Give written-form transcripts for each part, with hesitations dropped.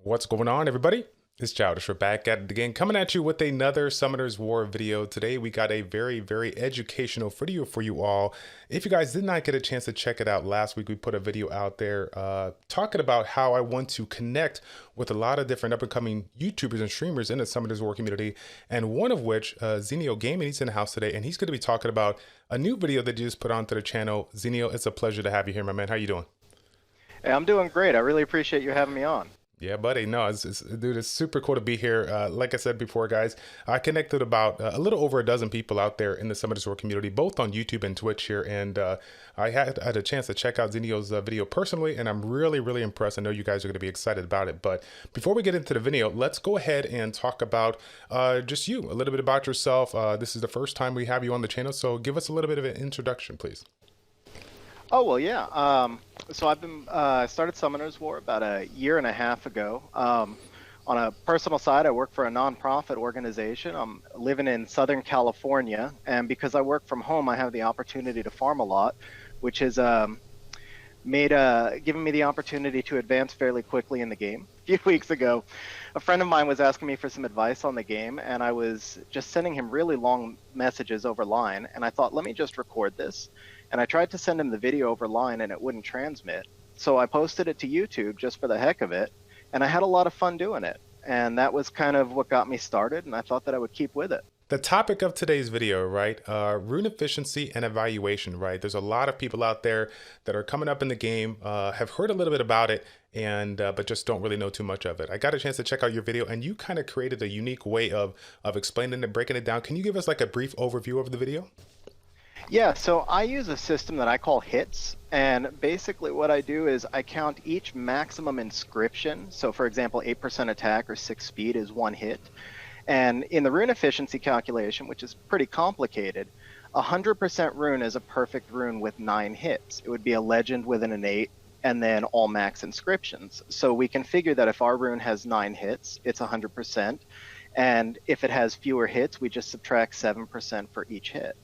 What's going on, everybody? It's Childish. We're back at it again, coming at you with another Summoner's War video. Today, we got a very educational video for you all. If you guys did not get a chance to check it out last week, we put a video out there talking about how I want to connect with a lot of different up-and-coming YouTubers and streamers in the Summoner's War community, and one of which, Xennial Gaming, he's in the house today, and he's going to be talking about a new video that you just put onto the channel. Xennial, it's a pleasure to have you here, my man. How you doing? Hey, I'm doing great. I really appreciate you having me on. Yeah, buddy. No, dude, it's super cool to be here. Like I said before, guys, I connected about a little over a dozen people out there in the Summoners War community, both on YouTube and Twitch here. And I had a chance to check out Xennial's video personally, and I'm really impressed. I know you guys are going to be excited about it. But before we get into the video, let's go ahead and talk about just you, a little bit about yourself. This is the first time we have you on the channel, so give us a little bit of an introduction, please. Oh, well, yeah. So I've been started Summoners War about a year and a half ago. On a personal side, I work for a nonprofit organization. I'm living in Southern California, and because I work from home, I have the opportunity to farm a lot, which has given me the opportunity to advance fairly quickly in the game. A few weeks ago, a friend of mine was asking me for some advice on the game, and I was just sending him really long messages over line, and I thought, let me just record this. And I tried to send him the video over line and it wouldn't transmit. So I posted it to YouTube just for the heck of it, and I had a lot of fun doing it. And that was kind of what got me started, and I thought that I would keep with it. The topic of today's video, right? Rune efficiency and evaluation, right? There's a lot of people out there that are coming up in the game, have heard a little bit about it, and but just don't really know too much of it. I got a chance to check out your video, and you kind of created a unique way of explaining it, breaking it down. Can you give us like a brief overview of the video? Yeah, so I use a system that I call hits, and basically what I do is I count each maximum inscription. So for example, 8% attack or 6 speed is one hit. And in the rune efficiency calculation, which is pretty complicated, 100% rune is a perfect rune with 9 hits. It would be a legend with an 8, and then all max inscriptions. So we can figure that if our rune has 9 hits, it's 100%. And if it has fewer hits, we just subtract 7% for each hit.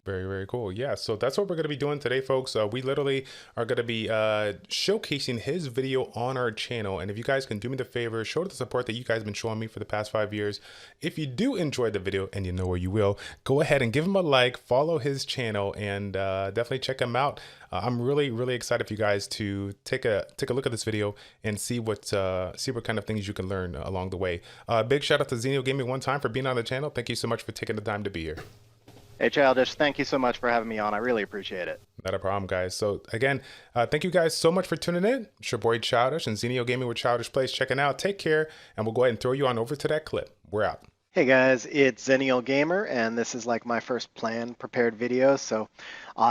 Very cool. Yeah, so that's what we're going to be doing today, folks. We literally are going to be showcasing his video on our channel. And if you guys can do me the favor, show the support that you guys have been showing me for the past 5 years. If you do enjoy the video, and you know where you will, go ahead and give him a like, follow his channel, and definitely check him out. I'm really excited for you guys to take a look at this video and see what kind of things you can learn along the way. Big shout out to Xennial Gaming one time for being on the channel. Thank you so much for taking the time to be here. Hey, Childish, thank you so much for having me on. I really appreciate it. Not a problem, guys. So again, thank you guys so much for tuning in. It's your boy Childish and Xennial Gaming with ChildishPlays checking out. Take care, and we'll go ahead and throw you on over to that clip. We're out. Hey guys, it's Xennial Gamer, and this is like my first planned prepared video, so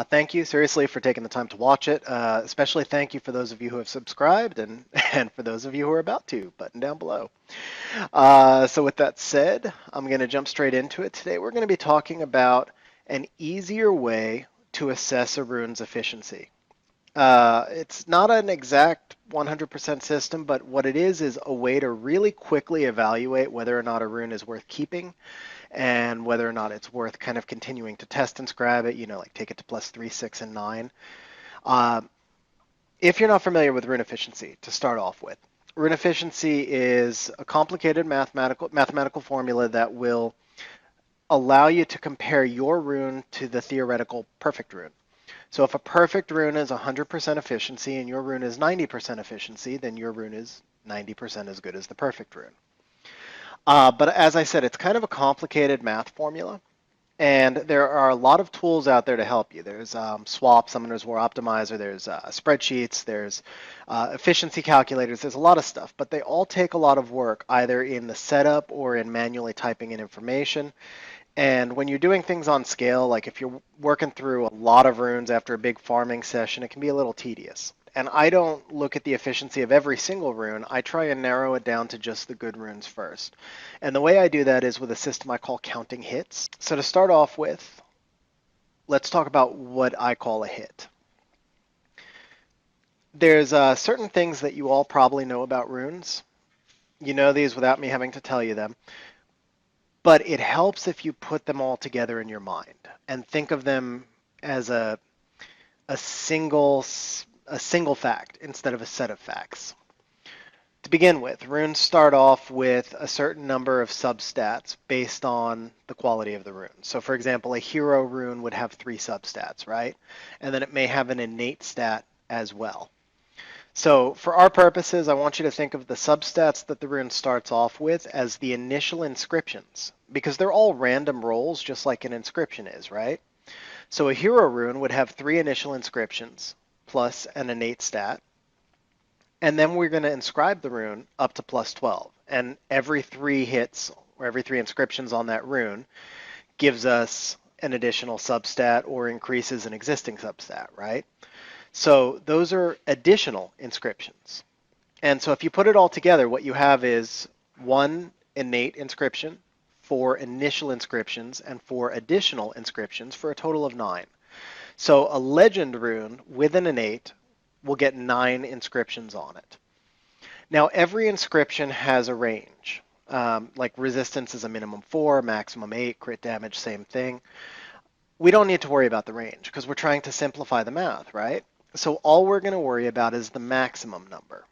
thank you seriously for taking the time to watch it. Especially thank you for those of you who have subscribed, and for those of you who are about to, button down below. So with that said, I'm going to jump straight into it. Today we're going to be talking about an easier way to assess a rune's efficiency. It's not an exact 100% system, but what it is a way to really quickly evaluate whether or not a rune is worth keeping and whether or not it's worth kind of continuing to test and scrap it, you know, like take it to +3, 6, and 9. If you're not familiar with rune efficiency, to start off with, rune efficiency is a complicated mathematical formula that will allow you to compare your rune to the theoretical perfect rune. So if a perfect rune is 100% efficiency and your rune is 90% efficiency, then your rune is 90% as good as the perfect rune. But as I said, it's kind of a complicated math formula, and there are a lot of tools out there to help you. There's Swap, Summoner's War Optimizer, there's spreadsheets, there's efficiency calculators, there's a lot of stuff, but they all take a lot of work either in the setup or in manually typing in information. And when you're doing things on scale, like if you're working through a lot of runes after a big farming session, it can be a little tedious. And I don't look at the efficiency of every single rune. I try and narrow it down to just the good runes first. And the way I do that is with a system I call counting hits. So to start off with, let's talk about what I call a hit. There's certain things that you all probably know about runes. You know these without me having to tell you them. But it helps if you put them all together in your mind and think of them as a single fact instead of a set of facts. To begin with, runes start off with a certain number of substats based on the quality of the rune. So for example, a hero rune would have 3 substats, right? And then it may have an innate stat as well. So for our purposes, I want you to think of the substats that the rune starts off with as the initial inscriptions, because they're all random rolls just like an inscription is, right? So a hero rune would have 3 initial inscriptions plus an innate stat, and then we're going to inscribe the rune up to plus 12. And every 3 hits, or every 3 inscriptions on that rune, gives us an additional substat or increases an existing substat, right? So those are additional inscriptions. And so if you put it all together, what you have is 1 innate inscription, 4 initial inscriptions, and 4 additional inscriptions for a total of 9. So a legend rune with an innate will get 9 inscriptions on it. Now every inscription has a range. Like resistance is a minimum 4, maximum 8, crit damage, same thing. We don't need to worry about the range because we're trying to simplify the math, right? So all we're going to worry about is the maximum number.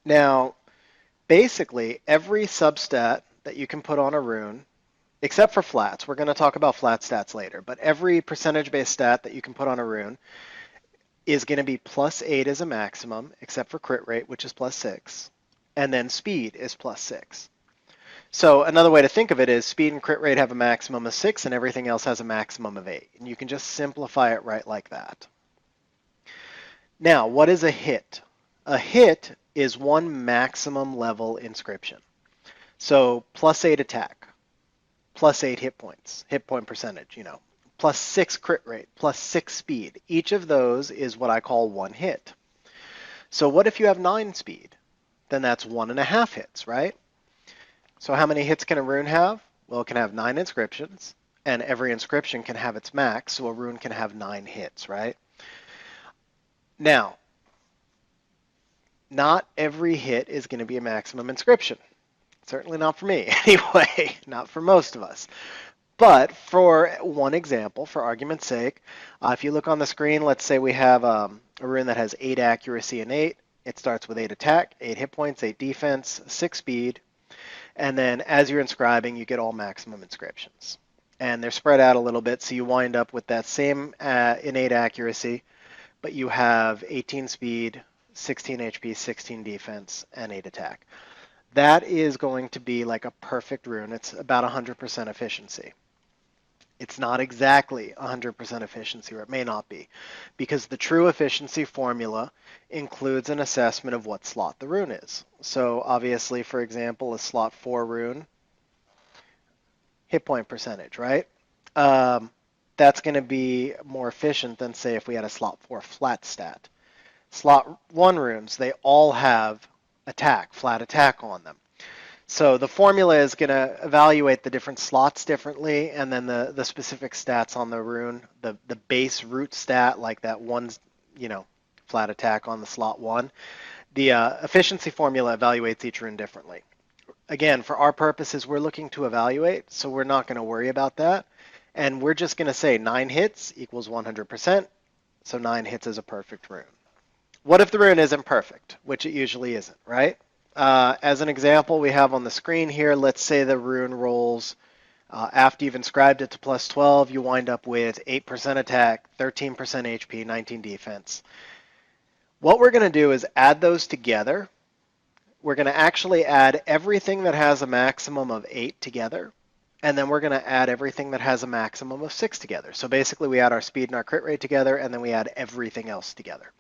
Now, basically, every substat that you can put on a rune, except for flats, we're going to talk about flat stats later, but every percentage-based stat that you can put on a rune is going to be plus 8 as a maximum, except for crit rate, which is plus 6, and then speed is plus 6. So another way to think of it is speed and crit rate have a maximum of 6 and everything else has a maximum of 8. And you can just simplify it right like that. Now, what is a hit? A hit is 1 maximum level inscription. So plus 8 attack, plus 8 hit points, hit point percentage, plus 6 crit rate, plus 6 speed. Each of those is what I call 1 hit. So what if you have 9 speed? Then that's 1.5 hits, right? So how many hits can a rune have? Well, it can have 9 inscriptions, and every inscription can have its max, so a rune can have 9 hits, right? Now, not every hit is going to be a maximum inscription. Certainly not for me, anyway, not for most of us. But for one example, for argument's sake, if you look on the screen, let's say we have a rune that has 8 accuracy and 8. It starts with 8 attack, 8 hit points, 8 defense, 6 speed. And then as you're inscribing, you get all maximum inscriptions. And they're spread out a little bit, so you wind up with that same innate accuracy, but you have 18 speed, 16 HP, 16 defense, and 8 attack. That is going to be like a perfect rune. It's about 100% efficiency. It's not exactly 100% efficiency, or it may not be, because the true efficiency formula includes an assessment of what slot the rune is. So obviously, for example, a slot 4 rune, hit point percentage, right? That's going to be more efficient than, say, if we had a slot 4 flat stat. Slot 1 runes, they all have attack, flat attack on them. So the formula is going to evaluate the different slots differently, and then the specific stats on the rune, the base root stat, like that one, flat attack on the slot 1. The efficiency formula evaluates each rune differently. Again, for our purposes, we're looking to evaluate, so we're not going to worry about that. And we're just going to say 9 hits equals 100%, so 9 hits is a perfect rune. What if the rune isn't perfect, which it usually isn't, right? As an example, we have on the screen here, let's say the rune rolls, after you've inscribed it to plus 12, you wind up with 8% attack, 13% HP, 19 defense. What we're going to do is add those together. We're going to actually add everything that has a maximum of 8 together, and then we're going to add everything that has a maximum of 6 together. So basically we add our speed and our crit rate together, and then we add everything else together.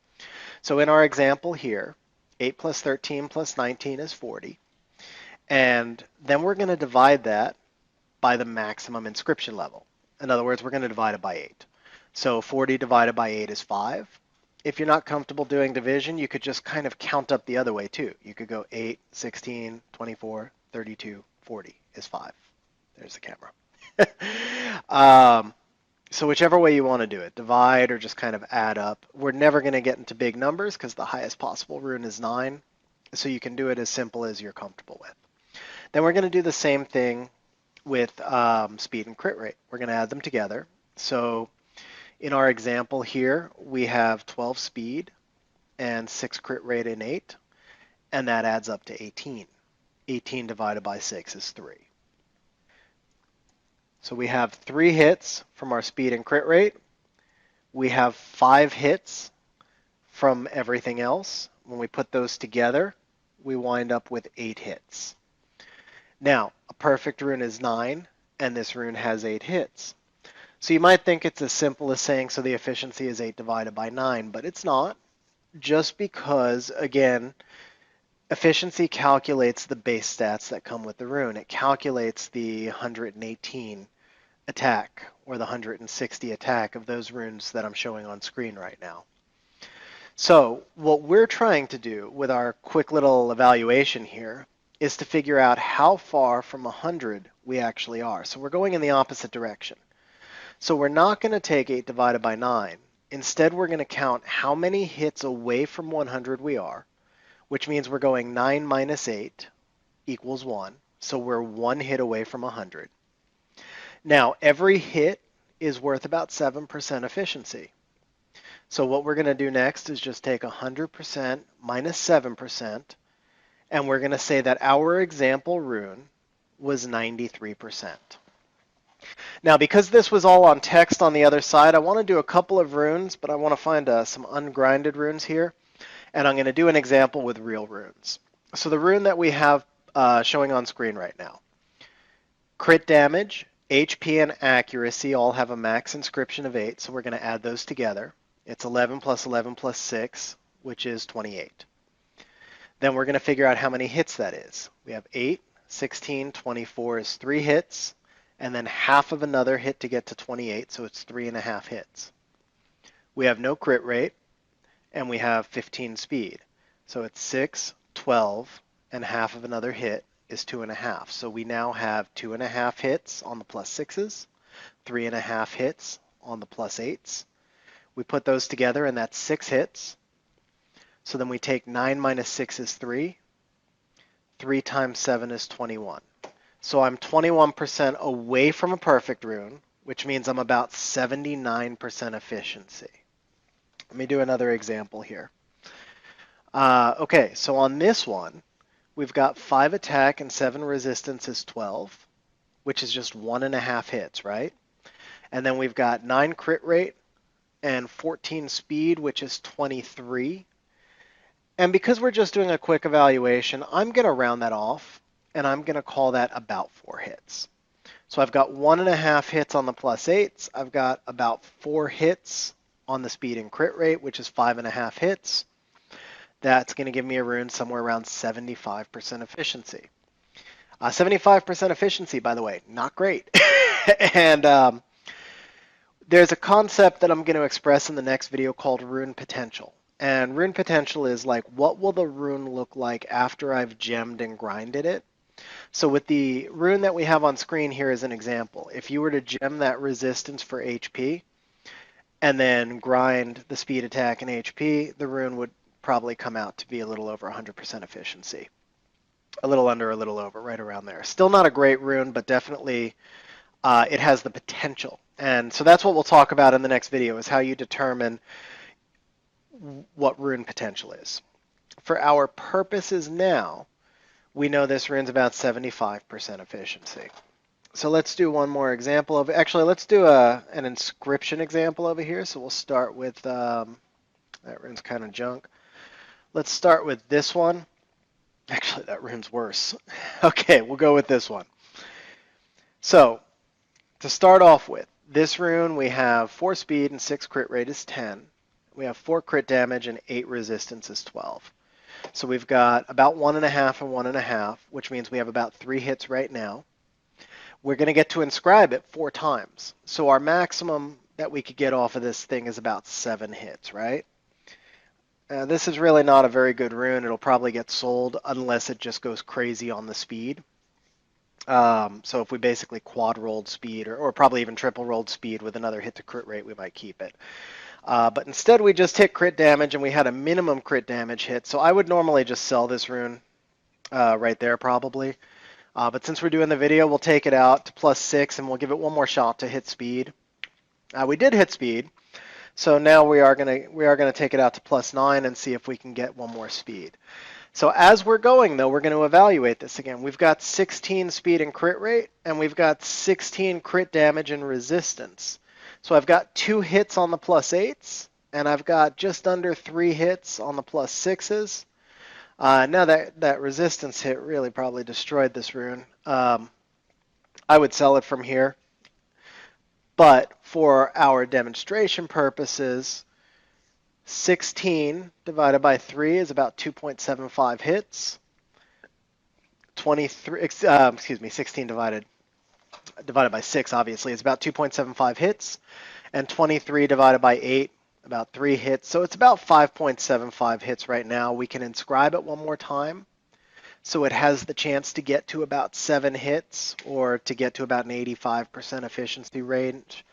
So in our example here, 8 plus 13 plus 19 is 40. And then we're going to divide that by the maximum inscription level. In other words, we're going to divide it by 8. So 40 divided by 8 is 5. If you're not comfortable doing division, you could just kind of count up the other way too. You could go 8, 16, 24, 32, 40 is 5. There's the camera. So whichever way you want to do it, divide or just kind of add up. We're never going to get into big numbers because the highest possible rune is 9. So you can do it as simple as you're comfortable with. Then we're going to do the same thing with speed and crit rate. We're going to add them together. So in our example here, we have 12 speed and 6 crit rate and 8. and that adds up to 18. 18 divided by 6 is 3. So we have 3 hits from our speed and crit rate. We have 5 hits from everything else. When we put those together, we wind up with 8 hits. Now, a perfect rune is 9, and this rune has 8 hits. So you might think it's as simple as saying, so the efficiency is 8 divided by 9, but it's not. Just because, again, efficiency calculates the base stats that come with the rune. It calculates the 118 attack or the 160 attack of those runes that I'm showing on screen right now. So what we're trying to do with our quick little evaluation here is to figure out how far from 100 we actually are. So we're going in the opposite direction. So we're not going to take 8 divided by 9. Instead, we're going to count how many hits away from 100 we are, which means we're going 9 minus 8 equals 1. So we're 1 hit away from 100. Now, every hit is worth about 7% efficiency. So what we're going to do next is just take 100% minus 7%, and we're going to say that our example rune was 93%. Now, because this was all on text on the other side, I want to do a couple of runes, but I want to find some ungrinded runes here, and I'm going to do an example with real runes. So the rune that we have showing on screen right now, crit damage, HP, and accuracy all have a max inscription of 8, so we're going to add those together. It's 11 plus 11 plus 6, which is 28. Then we're going to figure out how many hits that is. We have 8, 16, 24 is 3 hits, and then half of another hit to get to 28, so it's 3.5 hits. We have no crit rate, and we have 15 speed. So it's 6, 12, and half of another hit is 2.5. So we now have 2.5 hits on the plus 6s, 3.5 hits on the plus 8s. We put those together, and that's 6 hits. So then we take 9 minus 6 is 3. 3 times 7 is 21. So I'm 21% away from a perfect rune, which means I'm about 79% efficiency. Let me do another example here. Okay, so on this one, we've got 5 attack and 7 resistance is 12, which is just 1.5 hits, right? And then we've got 9 crit rate and 14 speed, which is 23. And because we're just doing a quick evaluation, I'm going to round that off, and I'm going to call that about 4 hits. So I've got 1.5 hits on the plus 8s. I've got about 4 hits on the speed and crit rate, which is 5.5 hits. That's going to give me a rune somewhere around 75% efficiency. 75% efficiency, by the way, not great. And there's a concept that I'm going to express in the next video called rune potential. And rune potential is like, what will the rune look like after I've gemmed and grinded it? So with the rune that we have on screen here as an example, if you were to gem that resistance for HP and then grind the speed, attack, and HP, the rune would probably come out to be a little over 100% efficiency. A little under, a little over, right around there. Still not a great rune, but definitely it has the potential. And so that's what we'll talk about in the next video, is how you determine what rune potential is. For our purposes now, we know this rune's about 75% efficiency. So let's do one more example of, actually let's do an inscription example over here. So we'll start with, that rune's kind of junk. Let's start with this one. Actually, that rune's worse. Okay, we'll go with this one. So to start off with, this rune we have 4 speed and 6 crit rate is 10. We have 4 crit damage and 8 resistance is 12. So we've got about 1.5 and 1.5, which means we have about 3 hits right now. We're going to get to inscribe it 4 times. So our maximum that we could get off of this thing is about 7 hits, right? This is really not a very good rune. It'll probably get sold unless it just goes crazy on the speed. So if we basically quad rolled speed or probably even triple rolled speed with another hit to crit rate, we might keep it. But instead we just hit crit damage and we had a minimum crit damage hit. So I would normally just sell this rune right there probably. But since we're doing the video, we'll take it out to +6 and we'll give it one more shot to hit speed. We did hit speed. So now we are gonna take it out to +9 and see if we can get one more speed. So as we're going, though, we're going to evaluate this again. We've got 16 speed and crit rate, and we've got 16 crit damage and resistance. So I've got 2 hits on the +8s, and I've got just under 3 hits on the +6s. Now that resistance hit really probably destroyed this rune. I would sell it from here. But for our demonstration purposes, 16 divided by 3 is about 2.75 hits. 16 divided by 6 obviously is about 2.75 hits, and 23 divided by 8 about 3 hits. So it's about 5.75 hits right now. We can inscribe it one more time, so it has the chance to get to about 7 hits or to get to about an 85% efficiency range,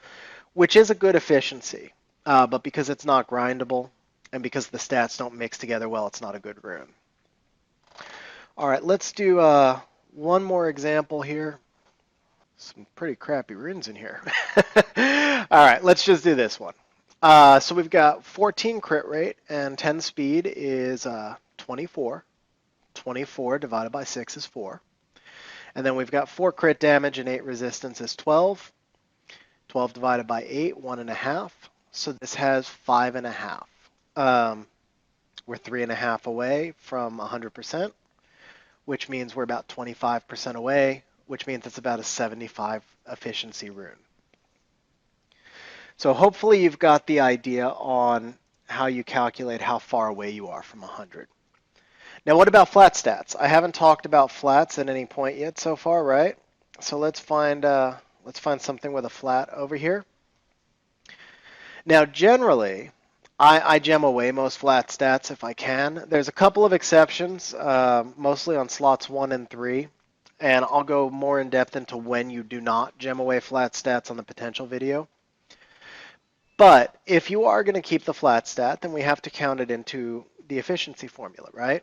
which is a good efficiency. But because it's not grindable and because the stats don't mix together well, it's not a good rune. All right, let's do one more example here. Some pretty crappy runes in here. All right, let's just do this one. So we've got 14 crit rate and 10 speed is 24. 24 divided by 6 is 4. And then we've got 4 crit damage and 8 resistance is 12. 12 divided by 8, 1.5. So this has 5.5. We're 3.5 away from 100%, which means we're about 25% away, which means it's about a 75 efficiency rune. So hopefully you've got the idea on how you calculate how far away you are from 100. Now what about flat stats? I haven't talked about flats at any point yet so far, right? So let's find something with a flat over here. Now generally, I gem away most flat stats if I can. There's a couple of exceptions, mostly on slots 1 and 3, and I'll go more in depth into when you do not gem away flat stats on the potential video. But if you are going to keep the flat stat, then we have to count it into the efficiency formula, right?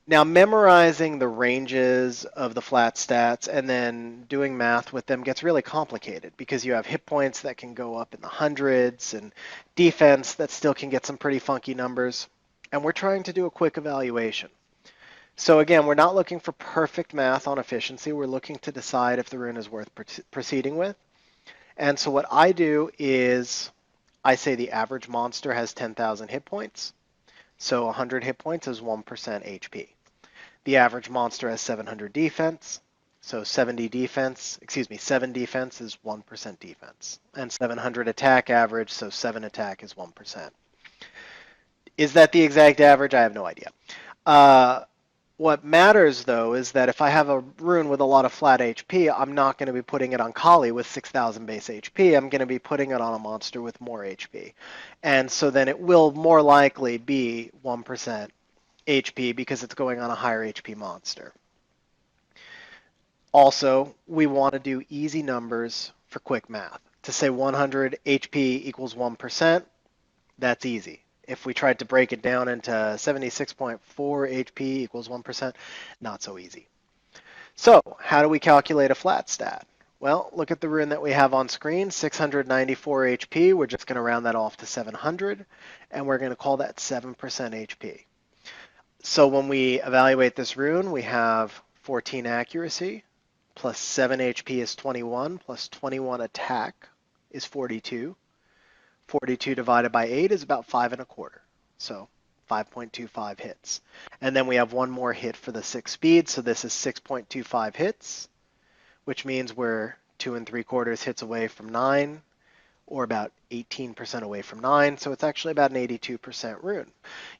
Now, memorizing the ranges of the flat stats and then doing math with them gets really complicated because you have hit points that can go up in the hundreds and defense that still can get some pretty funky numbers. And we're trying to do a quick evaluation. So again, we're not looking for perfect math on efficiency. We're looking to decide if the rune is worth proceeding with. And so what I do is I say the average monster has 10,000 hit points. So 100 hit points is 1% HP. The average monster has 700 defense. So 7 defense is 1% defense. And 700 attack average, so 7 attack is 1%. Is that the exact average? I have no idea. What matters, though, is that if I have a rune with a lot of flat HP, I'm not going to be putting it on Kali with 6,000 base HP. I'm going to be putting it on a monster with more HP. And so then it will more likely be 1% HP because it's going on a higher HP monster. Also, we want to do easy numbers for quick math. To say 100 HP equals 1%, that's easy. If we tried to break it down into 76.4 HP equals 1%, not so easy. So how do we calculate a flat stat? Well, look at the rune that we have on screen, 694 HP. We're just going to round that off to 700, and we're going to call that 7% HP. So when we evaluate this rune, we have 14 accuracy, plus 7 HP is 21, plus 21 attack is 42. 42 divided by 8 is about 5.25, so 5.25 hits. And then we have one more hit for the 6 speed, so this is 6.25 hits, which means we're 2 3/4 hits away from 9, or about 18% away from 9, so it's actually about an 82% rune.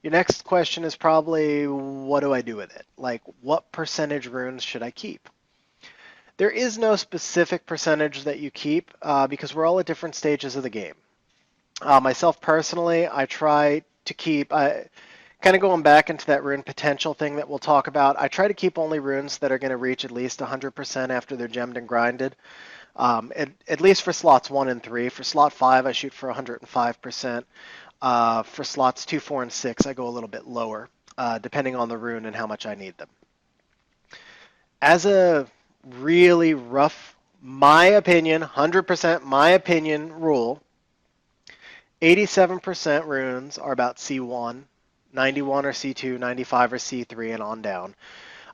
Your next question is probably, what do I do with it? Like, what percentage runes should I keep? There is no specific percentage that you keep because we're all at different stages of the game. Myself personally, I try to keep, kind of going back into that rune potential thing that we'll talk about, I try to keep only runes that are going to reach at least 100% after they're gemmed and grinded. At least for slots 1 and 3. For slot 5, I shoot for 105%. For slots 2, 4, and 6, I go a little bit lower, depending on the rune and how much I need them. As a really rough, my opinion, 100% my opinion rule, 87% runes are about C1, 91 or C2, 95 or C3, and on down.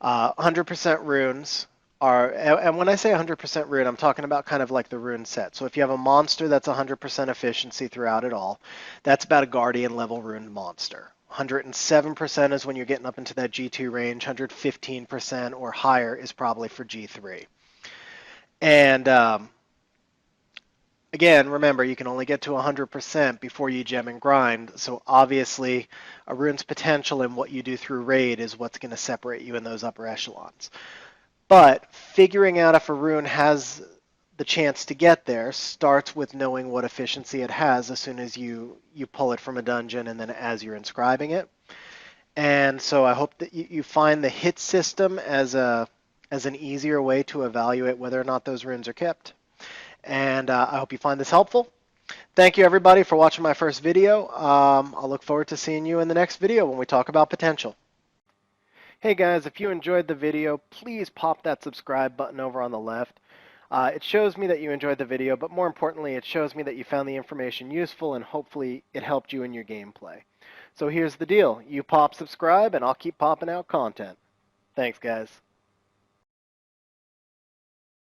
100% runes are, and when I say 100% rune, I'm talking about kind of like the rune set. So if you have a monster that's 100% efficiency throughout it all, that's about a guardian level rune monster. 107% is when you're getting up into that G2 range. 115% or higher is probably for G3. And again, remember, you can only get to 100% before you gem and grind. So obviously, a rune's potential and what you do through raid is what's going to separate you in those upper echelons. But figuring out if a rune has the chance to get there starts with knowing what efficiency it has as soon as you pull it from a dungeon and then as you're inscribing it. And so I hope that you find the hit system as an easier way to evaluate whether or not those runes are kept. And I hope you find this helpful. Thank you, everybody, for watching my first video. I'll look forward to seeing you in the next video when we talk about potential. Hey, guys, if you enjoyed the video, please pop that subscribe button over on the left. It shows me that you enjoyed the video, but more importantly, it shows me that you found the information useful and hopefully it helped you in your gameplay. So here's the deal. You pop subscribe, and I'll keep popping out content. Thanks, guys.